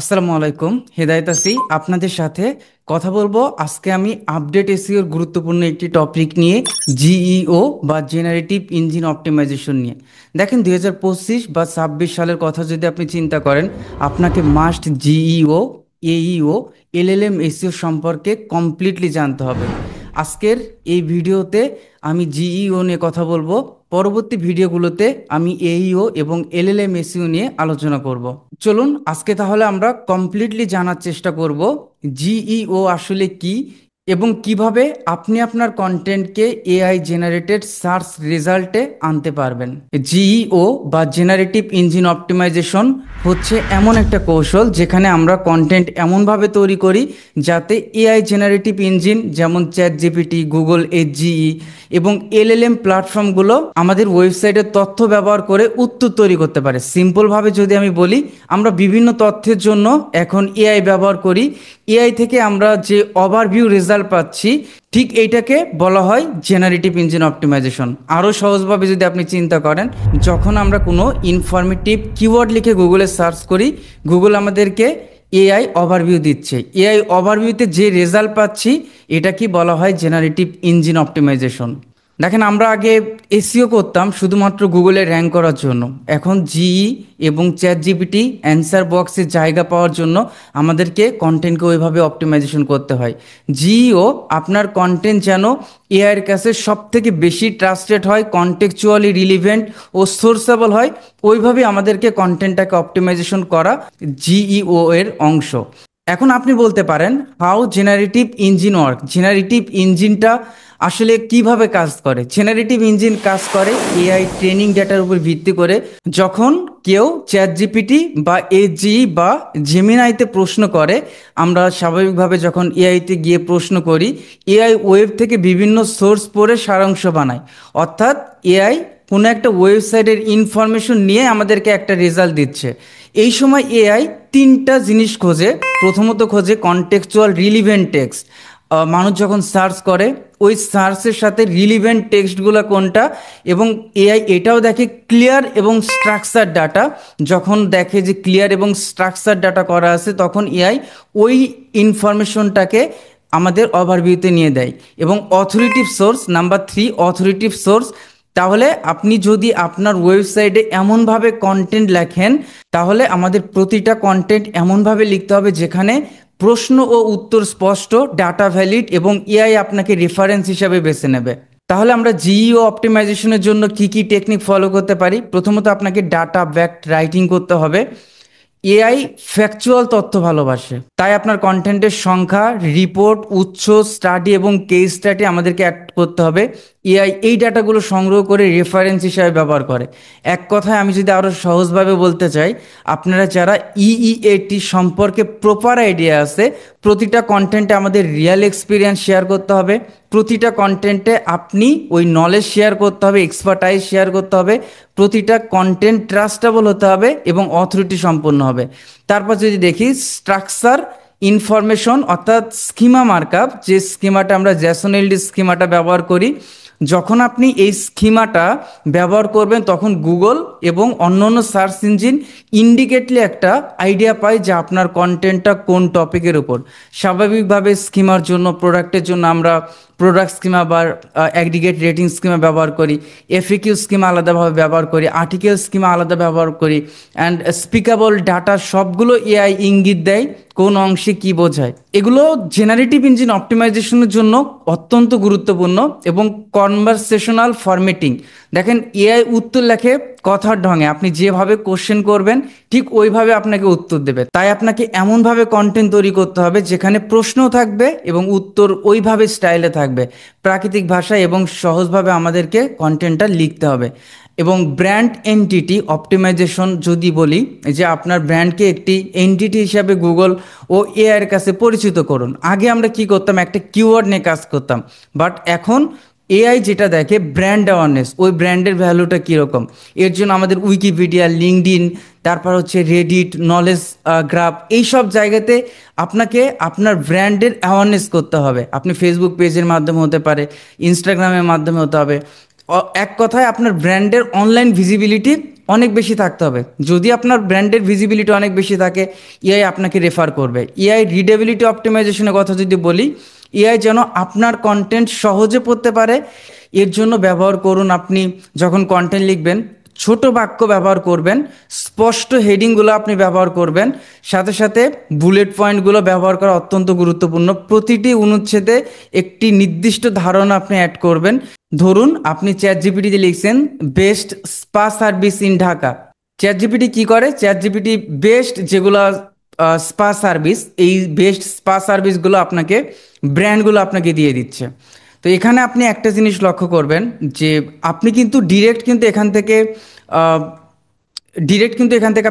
আসসালামু আলাইকুম, হেদায়েত আছি আপনাদের সাথে। কথা বলবো আজকে আমি আপডেট এসইওর গুরুত্বপূর্ণ একটি টপিক নিয়ে, জিইও বা জেনারেটিভ ইঞ্জিন অপটিমাইজেশন নিয়ে। দেখেন 2025 বা 26 সালের কথা যদি আপনি চিন্তা করেন, আপনাকে মাস্ট জিইও, এইইও, এলএলএম এসইও সম্পর্কে কমপ্লিটলি জানতে হবে। আজকের এই ভিডিওতে আমি জিইও নিয়ে কথা বলবো, পরবর্তী ভিডিওগুলোতে আমি এইইও এবং এলএলএম এসইও নিয়ে আলোচনা করব। চলুন আজকে তাহলে আমরা কমপ্লিটলি জানার চেষ্টা করব জিইও আসলে কি এবং কিভাবে আপনি আপনার কন্টেন্টকে এআই জেনারেটেড সার্চ রেজাল্টে আনতে পারবেন। জিইও বা জেনারেটিভ ইঞ্জিন অপটিমাইজেশন হচ্ছে এমন একটা কৌশল যেখানে আমরা কন্টেন্ট এমনভাবে তৈরি করি যাতে এআই জেনারেটিভ ইঞ্জিন যেমন চ্যাট জিপিটি, গুগল এসজিই এবং এলএলএম প্ল্যাটফর্মগুলো আমাদের ওয়েবসাইটের তথ্য ব্যবহার করে উত্তর তৈরি করতে পারে। সিম্পলভাবে যদি আমি বলি, আমরা বিভিন্ন তথ্যের জন্য এখন এআই ব্যবহার করি। এআই থেকে আমরা যে ওভারভিউ রেজাল্ট পাচ্ছি, ঠিক এইটাকে বলা হয় জেনারেটিভ ইঞ্জিন অপটিমাইজেশন। আরও সহজভাবে যদি আপনি চিন্তা করেন, যখন আমরা কোনো ইনফরমেটিভ কিওয়ার্ড লিখে গুগলে সার্চ করি, গুগল আমাদেরকে এআই ওভারভিউ দিচ্ছে। এআই ওভারভিউতে যে রেজাল্ট পাচ্ছি, এটা কি বলা হয় জেনারেটিভ ইঞ্জিন অপটিমাইজেশন। দেখেন, আমরা আগে এসইও করতাম শুধুমাত্র গুগলে র্যাঙ্ক করার জন্য। এখন জিই এবং চ্যাট জিপিটি অ্যান্সার বক্সে জায়গা পাওয়ার জন্য আমাদেরকে কন্টেন্টকে ওইভাবে অপটিমাইজেশন করতে হয়। জিইও আপনার কন্টেন্ট যেন এআইয়ের কাছে সব থেকে বেশি ট্রাস্টেড হয়, কন্টেক্সচুয়ালি রিলিভেন্ট ও সোর্সেবল হয়, ওইভাবে আমাদেরকে কন্টেন্টটাকে অপটিমাইজেশন করা জিইও এর অংশ। এখন আপনি বলতে পারেন, how generative engine work. Generative ইঞ্জিনটা আসলে কিভাবে কাজ করে? জেনারেটিভ ইঞ্জিন কাজ করে এআই ট্রেনিং ডেটার উপর ভিত্তি করে। যখন কেউ চ্যাট জিপিটি বা এজি বা জেমিনাইতে প্রশ্ন করে, আমরা স্বাভাবিকভাবে যখন এআইতে গিয়ে প্রশ্ন করি, এআই ওয়েব থেকে বিভিন্ন সোর্স পড়ে সারাংশ বানায়। অর্থাৎ এআই কোনো একটা ওয়েবসাইটের ইনফরমেশন নিয়ে আমাদেরকে একটা রেজাল্ট দিচ্ছে। এই সময় এআই তিনটা জিনিস খোঁজে। প্রথমত খোঁজে কনটেক্সচুয়াল রিলিভেন্ট টেক্সট। মানুষ যখন সার্চ করে, ওই সার্চের সাথে রিলিভেন্ট টেক্সটগুলো কোনটা, এবং এআই এটাও দেখে ক্লিয়ার এবং স্ট্রাকচার ডাটা। যখন দেখে যে ক্লিয়ার এবং স্ট্রাকচার ডাটা করা আছে, তখন এআই ওই ইনফরমেশনটাকে আমাদের ওভারভিউতে নিয়ে দেয়। এবং অথরিটিভ সোর্স, নাম্বার 3, অথরিটিভ সোর্স। তাহলে আপনি যদি আপনার ওয়েবসাইটে এমনভাবে কন্টেন্ট লেখেন, তাহলে আমাদের প্রতিটা কন্টেন্ট এমনভাবে লিখতে হবে যেখানে প্রশ্ন ও উত্তর স্পষ্ট, ডাটা ভ্যালিড এবং এআই আপনাকে রেফারেন্স হিসাবে বেছে নেবে। তাহলে আমরা জিইও অপটিমাইজেশনের জন্য কি কি টেকনিক ফলো করতে পারি? প্রথমত আপনাকে ডাটা ব্যাকড রাইটিং করতে হবে। এআই ফ্যাকচুয়াল তথ্য ভালোবাসে, তাই আপনার কন্টেন্টের সংখ্যা, রিপোর্ট, উৎস, স্টাডি এবং কেস স্টাডি আমাদেরকে অ্যাড করতে হবে। এআই এই ডাটাগুলো সংগ্রহ করে রেফারেন্স হিসাবে ব্যবহার করে। এক কথায় আমি যদি আরও সহজভাবে বলতে চাই, আপনারা যারা ইইএটি সম্পর্কে প্রপার আইডিয়া আছে, প্রতিটা কন্টেন্টে আমাদের রিয়েল এক্সপিরিয়েন্স শেয়ার করতে হবে। প্রতিটা কন্টেন্টে আপনি ওই নলেজ শেয়ার করতে হবে, এক্সপার্টাইজ শেয়ার করতে হবে। প্রতিটা কন্টেন্ট ট্রাস্টেবল হতে হবে এবং অথরিটি সম্পন্ন হবে। তারপর যদি দেখি স্ট্রাকচার ইনফরমেশন, অর্থাৎ স্কিমা মার্কআপ, যে স্কিমাটা আমরা জ্যাসন-এলডি স্কিমাটা ব্যবহার করি, যখন আপনি এই স্কিমাটা ব্যবহার করবেন, তখন গুগল এবং অন্যান্য সার্চ ইঞ্জিন ইন্ডিকেটলি একটা আইডিয়া পায় যে আপনার কন্টেন্টটা কোন টপিকের উপর। স্বাভাবিকভাবে স্কিমার জন্য, প্রোডাক্টের জন্য আমরা প্রোডাক্ট স্কিমা বা অ্যাগ্রিগেট রেটিং স্কিমা ব্যবহার করি, এফএকিউ স্কিমা আলাদাভাবে ব্যবহার করি, আর্টিকেল স্কিমা আলাদা ব্যবহার করি, অ্যান্ড স্পিকাবল ডাটা সবগুলো এআই ইঙ্গিত দেয় কোন অংশে কি বোঝায়। এগুলো জেনারেটিভ ইঞ্জিন অপটিমাইজেশনের জন্য অত্যন্ত গুরুত্বপূর্ণ। এবং কনভারসেশনাল ফরম্যাটিং, দেখেন এআই উত্তর লেখে কথার ঢঙে। আপনি যেভাবে কোশ্চেন করবেন, ঠিক ওইভাবে আপনাকে উত্তর দেবে। তাই আপনাকে এমনভাবে কন্টেন্ট তৈরি করতে হবে যেখানে প্রশ্নও থাকবে এবং উত্তর ওইভাবে স্টাইলে থাকবে, প্রাকৃতিক ভাষায় এবং সহজভাবে আমাদেরকে কন্টেন্টটা লিখতে হবে। এবং ব্র্যান্ড এন্টিটি অপটিমাইজেশন যদি বলি, যে আপনার ব্র্যান্ডকে একটি এন্টিটি হিসাবে গুগল ও এআইয়ের কাছে পরিচিত করুন। আগে আমরা কি করতাম, একটা কিওয়ার্ড নিয়ে কাজ করতাম, বাট এখন এআই যেটা দেখে ব্র্যান্ড অ্যাওয়ারনেস, ওই ব্র্যান্ডের ভ্যালুটা কীরকম। এর জন্য আমাদের উইকিপিডিয়া, লিঙ্কডইন, তারপর হচ্ছে রেডিট, নলেজ গ্রাফ, এই সব জায়গাতে আপনাকে আপনার ব্র্যান্ডের অ্যাওয়ারনেস করতে হবে। আপনি ফেসবুক পেজের মাধ্যমে হতে পারে, ইনস্টাগ্রামের মাধ্যমে হতে হবে। এক কথায় আপনার ব্র্যান্ডের অনলাইন ভিজিবিলিটি অনেক বেশি থাকতে হবে। যদি আপনার ব্র্যান্ডের ভিজিবিলিটি অনেক বেশি থাকে, এআই আপনাকে রেফার করবে। এআই রিডেবিলিটি অপটিমাইজেশনের কথা যদি বলি, এআই যেন আপনার কন্টেন্ট সহজে পড়তে পারে, এর জন্য ব্যবহার করুন আপনি যখন কন্টেন্ট লিখবেন ছোট বাক্য ব্যবহার করবেন, স্পষ্ট হেডিংগুলো আপনি ব্যবহার করবেন, সাথে সাথে বুলেট পয়েন্টগুলো ব্যবহার করা অত্যন্ত গুরুত্বপূর্ণ। প্রতিটি অনুচ্ছেদে একটি নির্দিষ্ট ধারণা আপনি অ্যাড করবেন। ধরুন আপনি চ্যাট জিপিটিতে লিখছেন best spa service in Dhaka. Chat GPT কী করে, চ্যাট জিপিটি বেস্ট যেগুলো স্পা সার্ভিস, এই বেস্ট স্পা সার্ভিসগুলো আপনাকে, ব্র্যান্ডগুলো আপনাকে দিয়ে দিচ্ছে। তো এখানে আপনি একটা জিনিস লক্ষ্য করবেন যে আপনি কিন্তু ডিরেক্ট কিন্তু এখান থেকে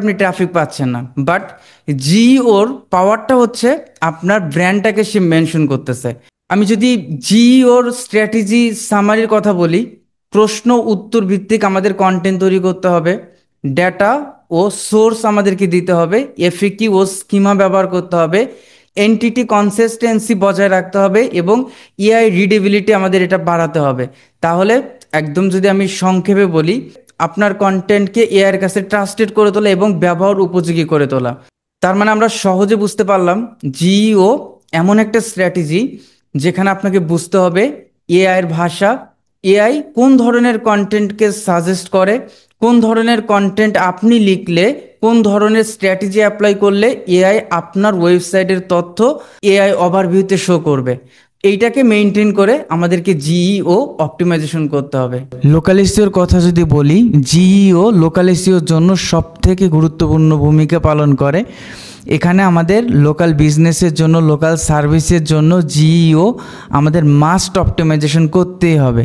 আপনি ট্রাফিক পাচ্ছেন না, বাট জিওর পাওয়ারটা হচ্ছে আপনার ব্র্যান্ডটাকে সে মেনশন করতেছে। আমি যদি জিওর স্ট্র্যাটেজি সামারির কথা বলি, প্রশ্ন উত্তর ভিত্তিক আমাদের কন্টেন্ট তৈরি করতে হবে, ডেটা ও সোর্স আমাদেরকে দিতে হবে, এফএকিউ ও স্কিমা ব্যবহার করতে হবে, এনটিটি কনসিস্টেন্সি বজায় রাখতে হবে এবং এআই রিডেবিলিটি আমাদের এটা বাড়াতে হবে। তাহলে একদম যদি আমি সংক্ষেপে বলি, আপনার কন্টেন্টকে এআইয়ের কাছে ট্রাস্টেড করে তোলা এবং ব্যবহার উপযোগী করে তোলা। তার মানে আমরা সহজে বুঝতে পারলাম জিইও এমন একটা স্ট্র্যাটেজি যেখানে আপনাকে বুঝতে হবে এআইয়ের ভাষা, এআই কোন ধরনের কন্টেন্টকে সাজেস্ট করে, কোন ধরনের কন্টেন্ট আপনি লিখলে, কোন ধরনের স্ট্র্যাটেজি অ্যাপ্লাই করলে এআই আপনার ওয়েবসাইটের তথ্য এআই ওভারভিউতে শো করবে। এইটাকে মেনটেন করে আমাদেরকে জিইও অপটিমাইজেশন করতে হবে। লোকাল এসইওর কথা যদি বলি, জিইও লোকাল এসইওর জন্য সবথেকে গুরুত্বপূর্ণ ভূমিকা পালন করে। এখানে আমাদের লোকাল বিজনেসের জন্য, লোকাল সার্ভিসের জন্য জিইও আমাদের মাস্ট অপটিমাইজেশন করতেই হবে।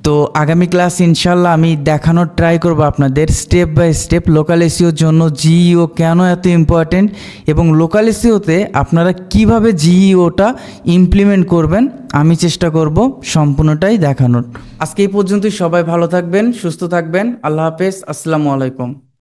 তো আগামী ক্লাস ইনশাল্লাহ আমি দেখানোর ট্রাই করব আপনাদের স্টেপ বাই স্টেপ লোকাল এসইওর জন্য জিইও কেন এত ইম্পর্টেন্ট এবং লোকাল এসইওতে আপনারা কিভাবে জিইওটা ইমপ্লিমেন্ট করবেন। আমি চেষ্টা করব সম্পূর্ণটাই দেখানোর। আজকে এই পর্যন্তই। সবাই ভালো থাকবেন, সুস্থ থাকবেন। আল্লাহ হাফেজ, আসসালামু আলাইকুম।